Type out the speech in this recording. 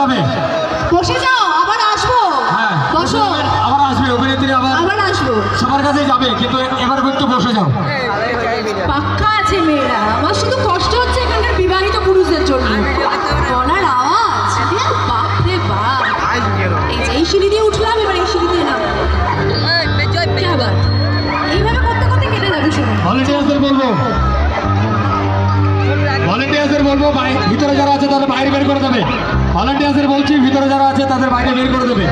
যাবে। বসে যাও, আবার আসবো। হ্যাঁ বসো, আবার আসবে অভিনেত্রী, আবার আসবো। সবার কাছেই যাবে, কিন্তু এবার একটু বসে যাও। পাক্কা আছে মেয়েরা। আমার শুধু কষ্ট হচ্ছে এখানকার বিবাহিত পুরুষদের জন্য। গলার আওয়াজ, বাপ রে বাপ। এই সিঁড়ি দিয়ে উঠলাম, এবার এই সিঁড়ি দিয়ে নাম। এইভাবে করতে করতে কেটে যাবে শুনুন। ভলেন্টিয়ারদের বলবো ভিতরে যারা আছে তাদের বাইরে বের করে দেবে। ভলেন্টিয়ারদের বলছি ভিতরে যারা আছে তাদের বাইরে বের করে দেবে।